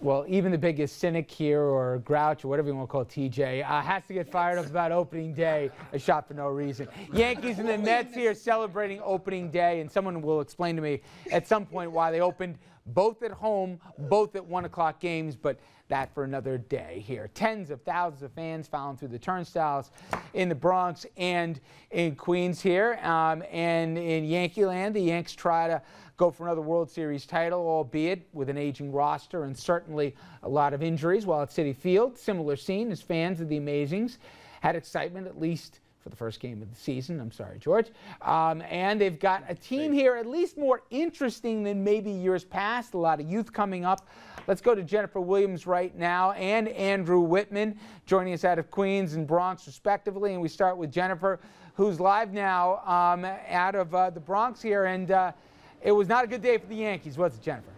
Well, even the biggest cynic here, or grouch, or whatever you want to call TJ, has to get fired up about opening day, a shot for no reason. Yankees and the Mets here celebrating opening day, and someone will explain to me at some point why they opened both at home, both at 1 o'clock games, but that for another day here. Tens of thousands of fans filing through the turnstiles in the Bronx and in Queens here. And in Yankee land, the Yanks try to go for another World Series title, albeit with an aging roster and certainly a lot of injuries. While at Citi Field, similar scene as fans of the Amazings had excitement, at least for the first game of the season. I'm sorry, George. And they've got a team here at least more interesting than maybe years past. A lot of youth coming up. Let's go to Jennifer Williams right now and Andrew Whitman joining us out of Queens and Bronx respectively. And we start with Jennifer, who's live now out of the Bronx here. And it was not a good day for the Yankees, was it, Jennifer?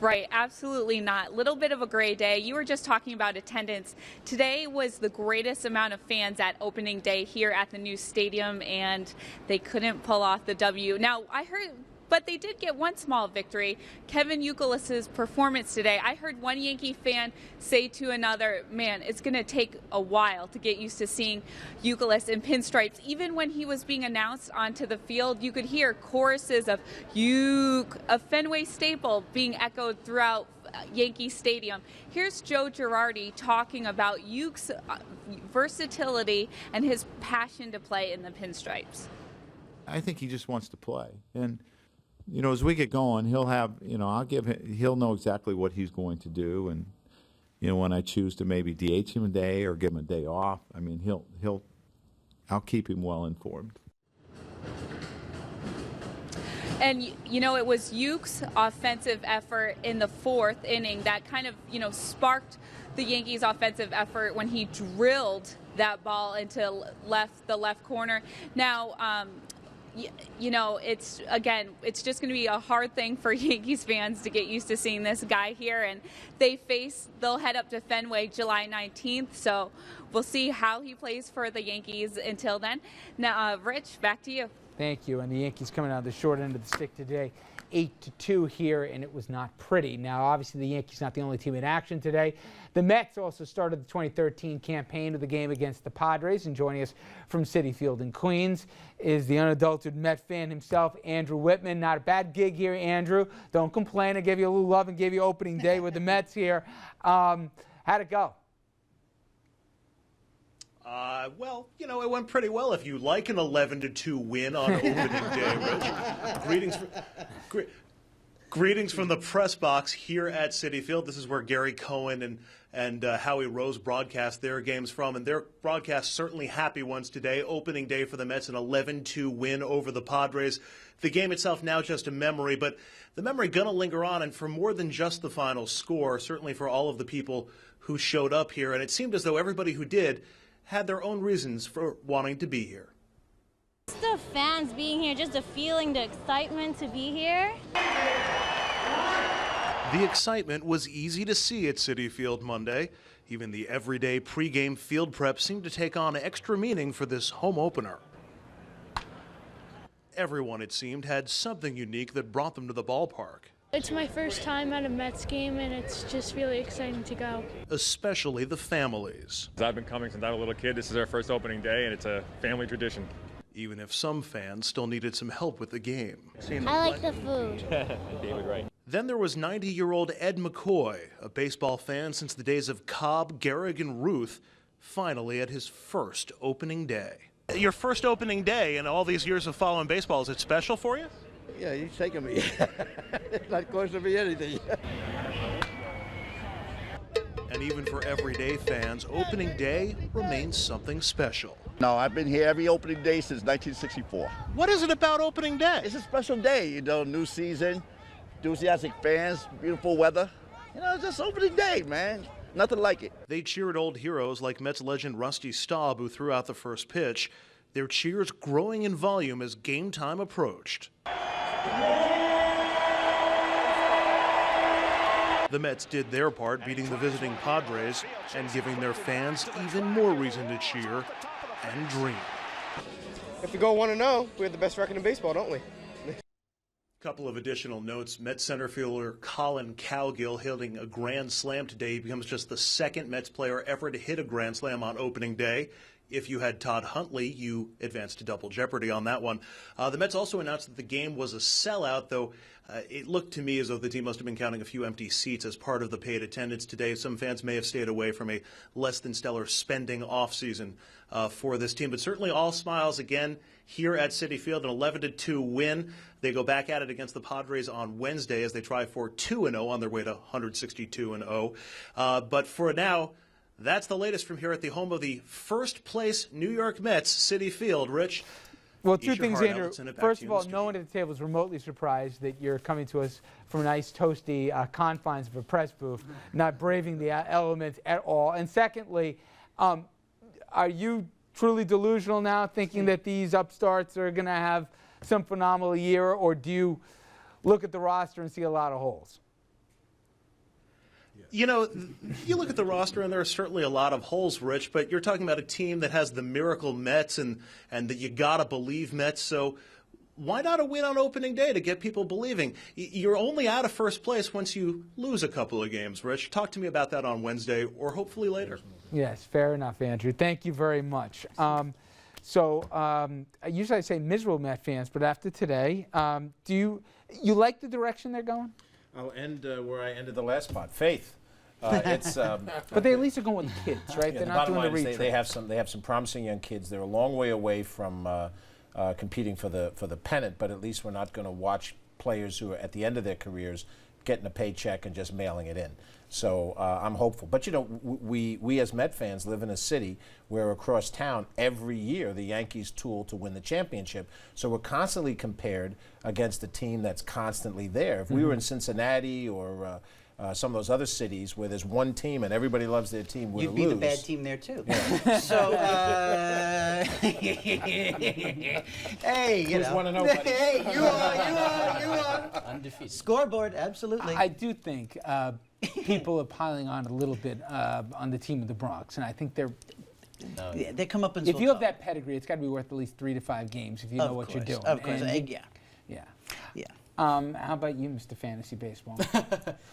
Right, absolutely not. Little bit of a gray day. You were just talking about attendance. Today was the greatest amount of fans at opening day here at the new stadium, and they couldn't pull off the W. Now, I heard, but they did get one small victory. Kevin Youkilis's performance today. I heard one Yankee fan say to another, man, it's going to take a while to get used to seeing Youkilis in pinstripes. Even when he was being announced onto the field, you could hear choruses of Uke, a Fenway staple, being echoed throughout Yankee Stadium. Here's Joe Girardi talking about Uke's versatility and his passion to play in the pinstripes. I think he just wants to play. And you know, as we get going, he'll have, you know, he'll know exactly what he's going to do. And, you know, when I choose to maybe DH him a day or give him a day off, I mean, I'll keep him well informed. And, you know, it was Uke's offensive effort in the fourth inning that kind of, you know, sparked the Yankees' offensive effort when he drilled that ball into the left corner. Now, you know, it's just going to be a hard thing for Yankees fans to get used to seeing this guy here. And they'll head up to Fenway July 19th. So we'll see how he plays for the Yankees until then. Now, Rich, back to you. Thank you. And the Yankees coming out of the short end of the stick today, 8-2 here, and it was not pretty. Now, obviously, the Yankees not the only team in action today. The Mets also started the 2013 campaign of the game against the Padres, and joining us from Citi Field in Queens is the unadulterated Met fan himself, Andrew Whitman. Not a bad gig here, Andrew. Don't complain. I gave you a little love and gave you opening day with the Mets here. How'd it go? Well, you know, it went pretty well. If you like an 11-2 win on opening day, Rich. Greetings from the press box here at Citi Field. This is where Gary Cohen and Howie Rose broadcast their games from, and their broadcast certainly happy ones today. Opening day for the Mets, an 11-2 win over the Padres. The game itself now just a memory, but the memory going to linger on, and for more than just the final score, certainly for all of the people who showed up here, and it seemed as though everybody who did had their own reasons for wanting to be here. Just the fans being here, just the feeling, the excitement to be here. The excitement was easy to see at Citi Field Monday. Even the everyday pregame field prep seemed to take on extra meaning for this home opener. Everyone, it seemed, had something unique that brought them to the ballpark. It's my first time at a Mets game, and it's just really exciting to go. Especially the families. I've been coming since I was a little kid. This is our first opening day, and it's a family tradition. Even if some fans still needed some help with the game. I like the food. David, right. Then there was 90-year-old Ed McCoy, a baseball fan since the days of Cobb, Gehrig, and Ruth, finally at his first opening day. Your first opening day in all these years of following baseball, is it special for you? Yeah, he's taking me. It's not costing me anything. And even for everyday fans, opening day remains something special. No, I've been here every opening day since 1964. What is it about opening day? It's a special day, you know, new season, enthusiastic fans, beautiful weather. You know, it's just opening day, man. Nothing like it. They cheered old heroes like Mets legend Rusty Staub, who threw out the first pitch, their cheers growing in volume as game time approached. The Mets did their part, beating the visiting Padres and giving their fans even more reason to cheer and dream. If we go 1-0, we have the best record in baseball, don't we? Couple of additional notes. Mets center fielder Colin Cowgill hitting a grand slam today. He becomes just the second Mets player ever to hit a grand slam on opening day. If you had Todd Huntley, you advanced to double jeopardy on that one. The Mets also announced that the game was a sellout, though it looked to me as though the team must have been counting a few empty seats as part of the paid attendance today. Some fans may have stayed away from a less than stellar spending offseason for this team. But certainly all smiles again here at Citi Field, an 11-2 win. They go back at it against the Padres on Wednesday as they try for 2-0 on their way to 162-0. But for now, that's the latest from here at the home of the first place New York Mets, Citi Field. Rich? Well, two things, Andrew. First of all, no one at the table is remotely surprised that you're coming to us from nice, toasty confines of a press booth, not braving the elements at all. And secondly, are you truly delusional now, thinking that these upstarts are going to have some phenomenal year, or do you look at the roster and see a lot of holes? You know, you look at the roster, and there are certainly a lot of holes, Rich, but you're talking about a team that has the miracle Mets and the you gotta believe Mets, so why not a win on opening day to get people believing? You're only out of first place once you lose a couple of games, Rich. Talk to me about that on Wednesday or hopefully later. Yes, fair enough, Andrew. Thank you very much. Usually I say miserable Met fans, but after today, do you like the direction they're going? I'll end where I ended the last spot. Faith. But they at least are going with the kids, right? Yeah, They're the not bottom doing the line is retread. they have some promising young kids. They're a long way away from competing for the pennant, but at least we're not going to watch players who are at the end of their careers getting a paycheck and just mailing it in. So I'm hopeful. But, you know, we as Met fans live in a city where across town every year the Yankees tool to win the championship. So we're constantly compared against a team that's constantly there. If we were in Cincinnati or some of those other cities where there's one team and everybody loves their team, we'd You'd be the bad team there, too. Yeah. So, hey, you Who's know. 1-0, buddy? Hey, you are. Undefeated. Scoreboard, absolutely. I do think people are piling on a little bit on the team of the Bronx, and I think they're. Yeah, they come up in If you have that pedigree, it's got to be worth at least 3 to 5 games if you know what you're doing. Of course, And yeah. Yeah. How about you, Mr. Fantasy Baseball?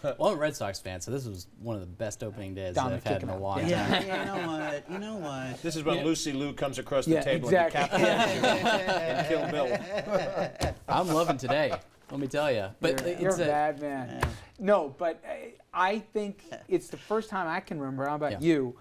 Well, I'm a Red Sox fan, so this was one of the best opening days that I've had in a long time. Yeah, you know what? This is when Lucy Liu comes across the table exactly. and Kill Bill. I'm loving today, let me tell you. But You're a bad man. No, but I think it's the first time I can remember, how about you,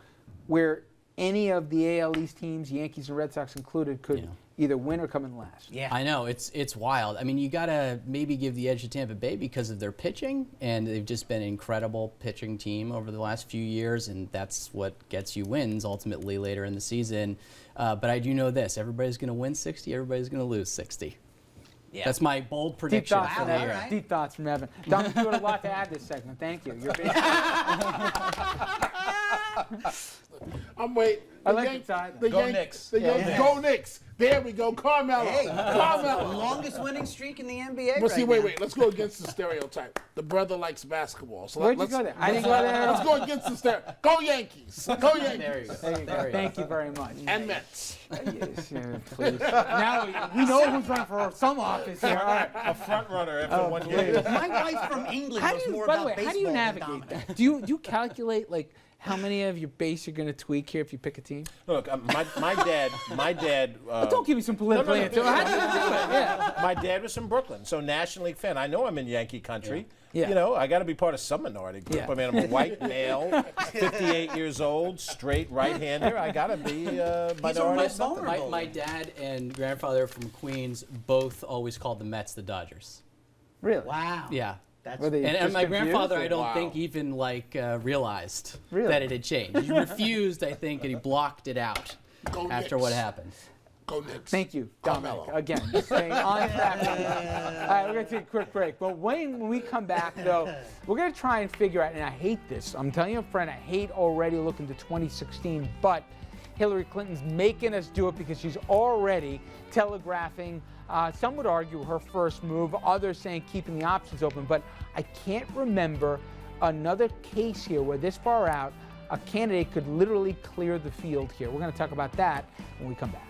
where any of the AL East teams, Yankees and Red Sox included, could either win or come in last. Yeah. I know, it's wild. I mean, you got to maybe give the edge to Tampa Bay because of their pitching, and they've just been an incredible pitching team over the last few years, and that's what gets you wins ultimately later in the season. But I do know this, everybody's going to win 60, everybody's going to lose 60. Yeah. That's my bold prediction for the year. Right. Deep thoughts from Evan. Dominic, you had a lot to add this segment. Thank you. You're I'm waiting. I like the side. Go Knicks. Go Knicks. There we go. Carmelo. Hey, Carmelo. longest winning streak in the NBA But see, wait. now. Let's go against the stereotype. The brother likes basketball. So Where'd you let's go there? I didn't go there. Let's go against the stereotype. Go Yankees. Go Yankees. There you go. There you go. Thank you very much. And Mets. Yes, please. Now we know who's running for some office here. All right. A front runner after one game. My wife from England How knows do you, more by the about way, baseball how do you than navigate Dominic. that? Do you calculate like how many of your base you're going to tweak here if you pick a team? Look, my dad. But don't give me some political answer. How do you do it? Yeah. My dad was from Brooklyn, so National League fan. I know I'm in Yankee country. Yeah. You know, I got to be part of some minority group. Yeah. I mean, I'm a white male, 58 years old, straight right-hander. I got to be minority. He's vulnerable. My dad and grandfather from Queens both always called the Mets the Dodgers. Really? Wow. Yeah. That's Were they And just my confused, grandfather, or- I don't Wow. think even realized Really? that it had changed. He refused, I think, and he blocked it out Go after Knicks. what happened. Go Knicks. Thank you, Dominic. Carmelo. Again, staying on track. All right, we're going to take a quick break. But when we come back, though, we're going to try and figure out, and I hate this. I'm telling you up front, I hate already looking to 2016, but Hillary Clinton's making us do it because she's already telegraphing, some would argue, her first move, others saying keeping the options open. But I can't remember another case here where this far out, a candidate could literally clear the field here. We're going to talk about that when we come back.